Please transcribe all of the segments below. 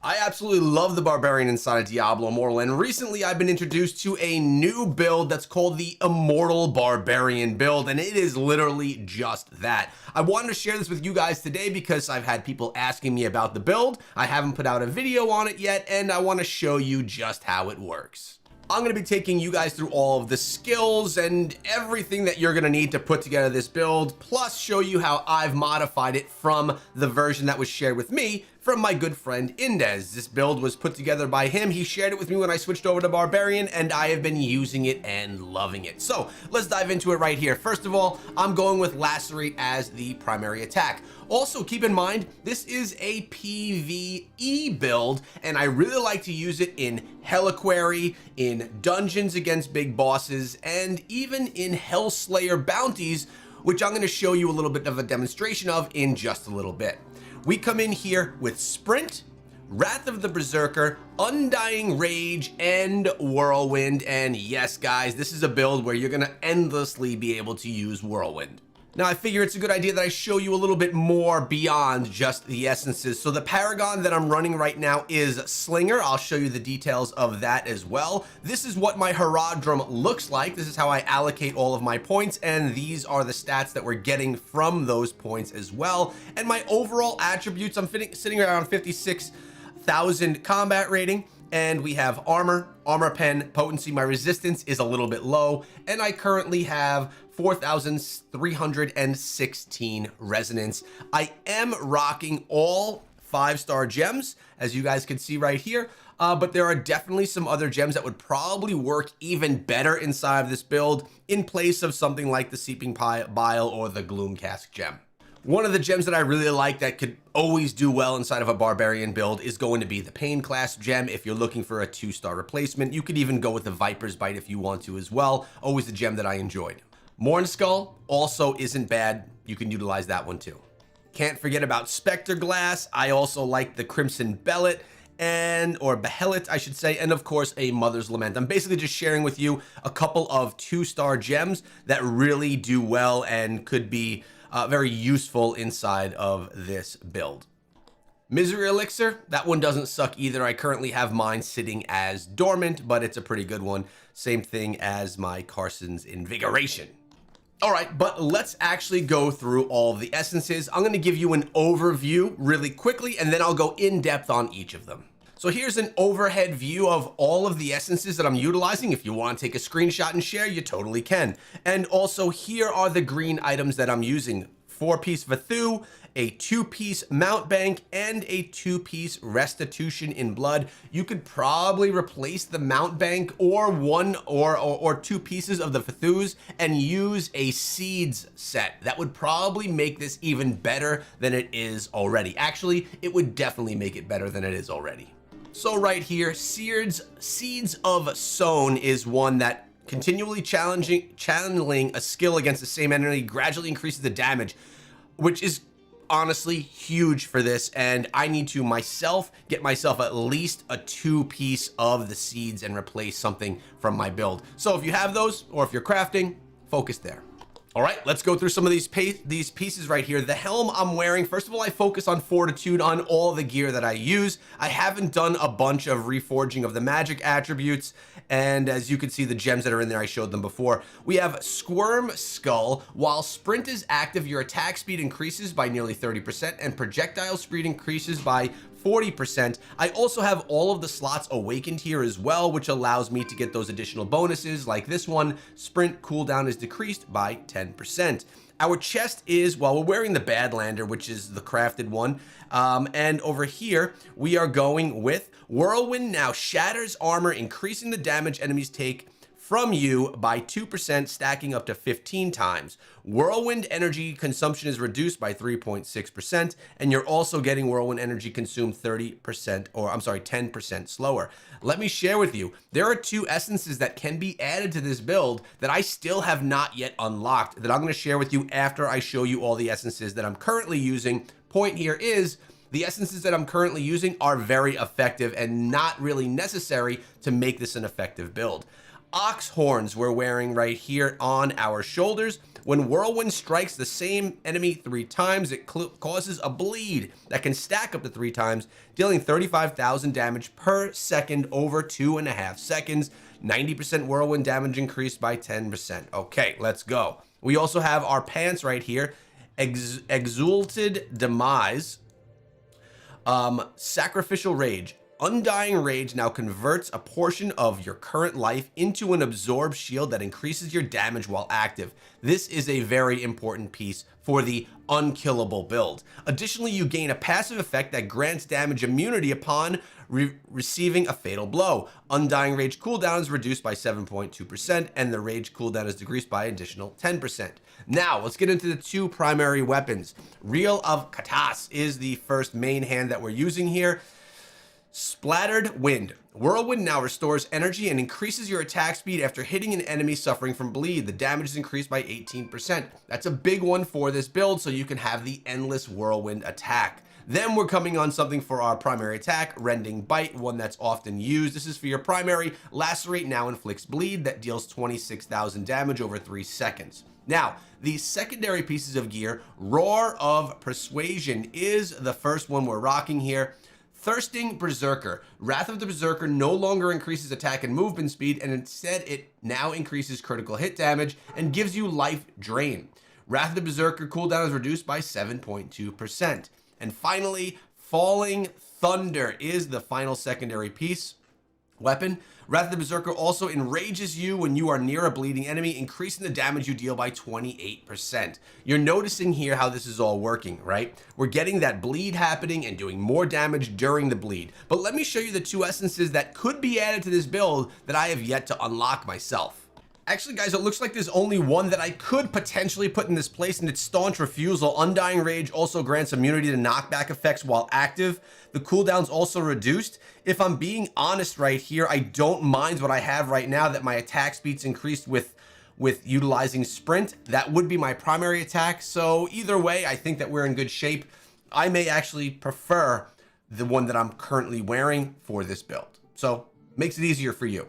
I absolutely love the Barbarian inside of Diablo Immortal, and recently I've been introduced to a new build that's called the Immortal Barbarian build, and it is literally just that. I wanted to share this with you guys today because I've had people asking me about the build. I haven't put out a video on it yet, and I want to show you just how it works. I'm going to be taking you guys through all of the skills and everything that you're going to need to put together this build, plus show you how I've modified it from the version that was shared with me from my good friend Indez. This build was put together by him. He shared it with me when I switched over to Barbarian, and I have been using it and loving it. So let's dive into it right here. First of all, I'm going with Lacerate as the primary attack. Also, keep in mind, this is a PvE build, and I really like to use it in Hellslayer, in dungeons against big bosses, and even in Hellslayer bounties, which I'm going to show you a little bit of a demonstration of in just a little bit. We come in here with Sprint, Wrath of the Berserker, Undying Rage, and Whirlwind. And yes, guys, this is a build where you're going to endlessly be able to use Whirlwind. Now, I figure it's a good idea that I show you a little bit more beyond just the essences. So the Paragon that I'm running right now is Slinger. I'll show you the details of that as well. This is what my Herodrum looks like. This is how I allocate all of my points, and these are the stats that we're getting from those points as well. And my overall attributes, I'm sitting around 56,000 combat rating. And we have armor, armor pen, potency. My resistance is a little bit low, and I currently have 4,316 resonance. I am rocking all 5-star gems, as you guys can see right here, but there are definitely some other gems that would probably work even better inside of this build in place of something like the Seeping Bile or the Gloom Cask gem. One of the gems that I really like that could always do well inside of a Barbarian build is going to be the Pain Clasp gem. If you're looking for a 2-star replacement, you could even go with the Viper's Bite if you want to as well. Always a gem that I enjoyed. Morn Skull also isn't bad. You can utilize that one too. Can't forget about Spectre Glass. I also like the Crimson Bellet or Behelit, I should say, and of course a Mother's Lament. I'm basically just sharing with you a couple of 2-star gems that really do well and could be very useful inside of this build. Misery Elixir, that one doesn't suck either. I currently have mine sitting as dormant, but it's a pretty good one. Same thing as my Carson's Invigoration. All right, but let's actually go through all of the essences. I'm going to give you an overview really quickly, and then I'll go in depth on each of them. So here's an overhead view of all of the essences that I'm utilizing. If you want to take a screenshot and share, you totally can. And also here are the green items that I'm using. 4-piece Vathu, a 2-piece Mount Bank, and a 2-piece Restitution in Blood. You could probably replace the Mount Bank or one or 2 pieces of the Vathus and use a Seeds set. That would probably make this even better than it is already. Actually, it would definitely make it better than it is already. So right here, Seeds of Sown is one that continually channeling a skill against the same enemy gradually increases the damage, which is honestly huge for this, and I need to myself get myself at least a 2-piece of the seeds and replace something from my build. So if you have those, or if you're crafting, focus there. All right, let's go through some of these pieces right here. The helm I'm wearing, first of all, I focus on fortitude on all the gear that I use. I haven't done a bunch of reforging of the magic attributes, and as you can see, the gems that are in there, I showed them before. We have Squirm Skull. While sprint is active, your attack speed increases by nearly 30%, and projectile speed increases by 40%. I also have all of the slots awakened here as well, which allows me to get those additional bonuses like this one. Sprint cooldown is decreased by 10%. Our chest is, well, we're wearing the Badlander, which is the crafted one. And over here, we are going with Whirlwind now shatters armor, increasing the damage enemies take from you by 2%, stacking up to 15 times. Whirlwind energy consumption is reduced by 3.6%, and you're also getting Whirlwind energy consumed 10% slower. Let me share with you, there are 2 essences that can be added to this build that I still have not yet unlocked that I'm going to share with you after I show you all the essences that I'm currently using. Point here is, the essences that I'm currently using are very effective and not really necessary to make this an effective build. ox horns we're wearing right here on our shoulders. When Whirlwind strikes the same enemy 3 times, it causes a bleed that can stack up to 3 times, dealing 35,000 damage per second over 2.5 seconds. 90% Whirlwind damage increased by 10%. Okay, let's go. We also have our pants right here. Exalted Demise. Sacrificial Rage. Undying Rage now converts a portion of your current life into an absorb shield that increases your damage while active. This is a very important piece for the unkillable build. Additionally, you gain a passive effect that grants damage immunity upon receiving a fatal blow. Undying Rage cooldown is reduced by 7.2%, and the Rage cooldown is decreased by additional 10%. Now, let's get into the 2 primary weapons. Reel of Katas is the first main hand that we're using here. Splattered Wind. Whirlwind now restores energy and increases your attack speed after hitting an enemy suffering from bleed. The damage is increased by 18%. That's a big one for this build, so you can have the endless Whirlwind attack. Then we're coming on something for our primary attack, Rending Bite, one that's often used. This is for your primary. Lacerate now inflicts bleed that deals 26,000 damage over 3 seconds. Now, the secondary pieces of gear, Roar of Persuasion is the first one we're rocking here. Thirsting Berserker. Wrath of the Berserker no longer increases attack and movement speed, and instead it now increases critical hit damage and gives you life drain. Wrath of the Berserker cooldown is reduced by 7.2%. And finally, Falling Thunder is the final secondary piece. Weapon. Wrath of the Berserker also enrages you when you are near a bleeding enemy, increasing the damage you deal by 28%. You're noticing here how this is all working, right? We're getting that bleed happening and doing more damage during the bleed. But let me show you the 2 essences that could be added to this build that I have yet to unlock myself. Actually, guys, it looks like there's only one that I could potentially put in this place, and it's Staunch Refusal. Undying Rage also grants immunity to knockback effects while active. The cooldown's also reduced. If I'm being honest right here, I don't mind what I have right now, that my attack speed's increased with utilizing Sprint. That would be my primary attack. So either way, I think that we're in good shape. I may actually prefer the one that I'm currently wearing for this build. So makes it easier for you.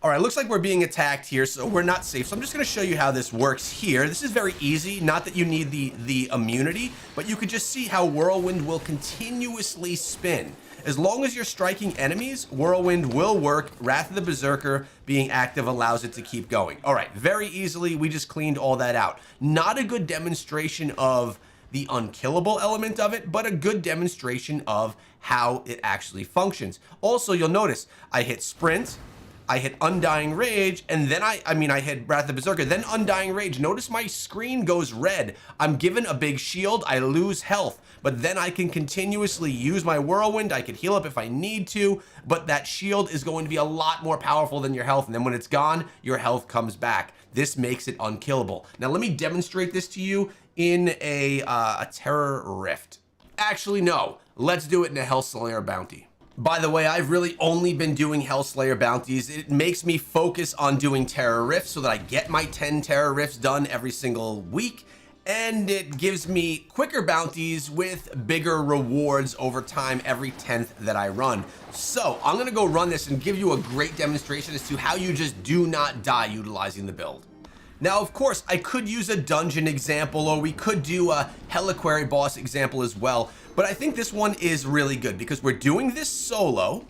All right, looks like we're being attacked here, so we're not safe. So I'm just gonna show you how this works here. This is very easy, not that you need the immunity, but you could just see how Whirlwind will continuously spin. As long as you're striking enemies, Whirlwind will work. Wrath of the Berserker being active allows it to keep going. All right, very easily, we just cleaned all that out. Not a good demonstration of the unkillable element of it, but a good demonstration of how it actually functions. Also, you'll notice I hit Sprint, I hit Undying Rage, and then I hit Wrath of the Berserker, then Undying Rage. Notice my screen goes red. I'm given a big shield, I lose health, but then I can continuously use my Whirlwind. I could heal up if I need to, but that shield is going to be a lot more powerful than your health, and then when it's gone, your health comes back. This makes it unkillable. Now let me demonstrate this to you in a Terror Rift. Actually, no, let's do it in a Hellslayer bounty. By the way, I've really only been doing Hellslayer bounties. It makes me focus on doing Terror Rifts so that I get my 10 Terror Rifts done every single week, and it gives me quicker bounties with bigger rewards over time every 10th that I run. So I'm gonna go run this and give you a great demonstration as to how you just do not die utilizing the build. Now, of course, I could use a dungeon example, or we could do a Helliquary boss example as well, but I think this one is really good because we're doing this solo,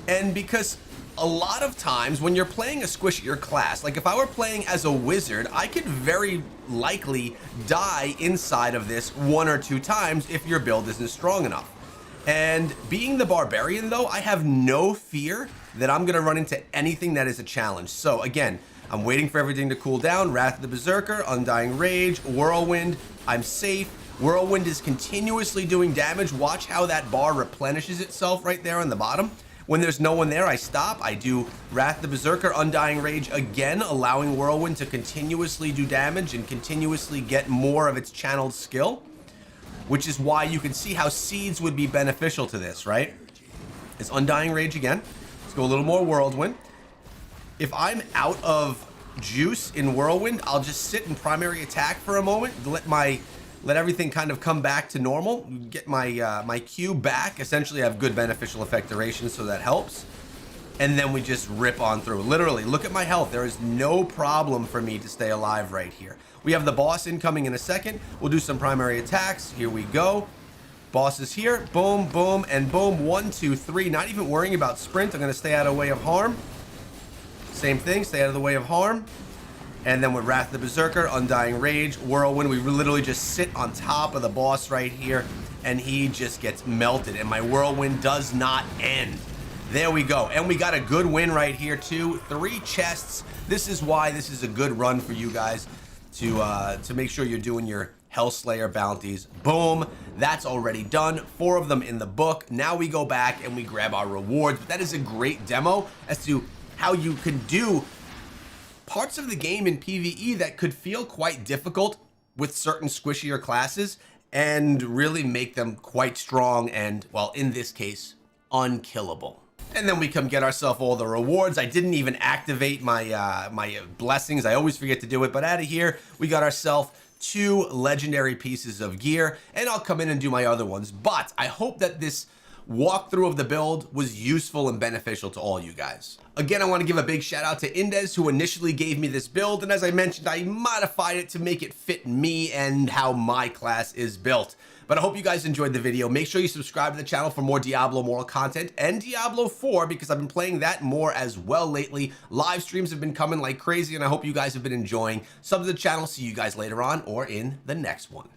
and because a lot of times when you're playing a squishier class, like if I were playing as a wizard, I could very likely die inside of this 1 or 2 times if your build isn't strong enough. And being the barbarian though, I have no fear that I'm gonna run into anything that is a challenge. So again, I'm waiting for everything to cool down. Wrath of the Berserker, Undying Rage, Whirlwind, I'm safe. Whirlwind is continuously doing damage. Watch how that bar replenishes itself right there on the bottom. When there's no one there, I stop. I do Wrath of the Berserker, Undying Rage again, allowing Whirlwind to continuously do damage and continuously get more of its channeled skill, which is why you can see how Seeds would be beneficial to this, right? It's Undying Rage again. Let's go a little more Whirlwind. If I'm out of juice in Whirlwind, I'll just sit in primary attack for a moment, let everything kind of come back to normal, get my my Q back. Essentially, I have good beneficial effect duration, so that helps. and then we just rip on through. Literally, look at my health. There is no problem for me to stay alive right here. We have the boss incoming in a second. We'll do some primary attacks. Here we go. Boss is here. Boom, boom, and boom. 1, 2, 3. Not even worrying about sprint. I'm going to stay out of the way of harm. Same thing. Stay out of the way of harm. And then with Wrath of the Berserker, Undying Rage, Whirlwind, we literally just sit on top of the boss right here, and he just gets melted, and my Whirlwind does not end. There we go. And we got a good win right here, too. 3 chests. This is why this is a good run for you guys to make sure you're doing your Hellslayer bounties. Boom. That's already done. 4 of them in the book. Now we go back and we grab our rewards. But that is a great demo as to how you can do parts of the game in PvE that could feel quite difficult with certain squishier classes and really make them quite strong and, well, in this case, unkillable. And then we come get ourselves all the rewards. I didn't even activate my my blessings. I always forget to do it. But out of here, we got ourselves 2 legendary pieces of gear. And I'll come in and do my other ones. But I hope that this walkthrough of the build was useful and beneficial to all you guys. Again, I want to give a big shout out to Indez, who initially gave me this build. And as I mentioned, I modified it to make it fit me and how my class is built. But I hope you guys enjoyed the video. Make sure you subscribe to the channel for more Diablo Immortal content and Diablo 4 because I've been playing that more as well lately. Live streams have been coming like crazy and I hope you guys have been enjoying. Sub to the channel. See you guys later on or in the next one.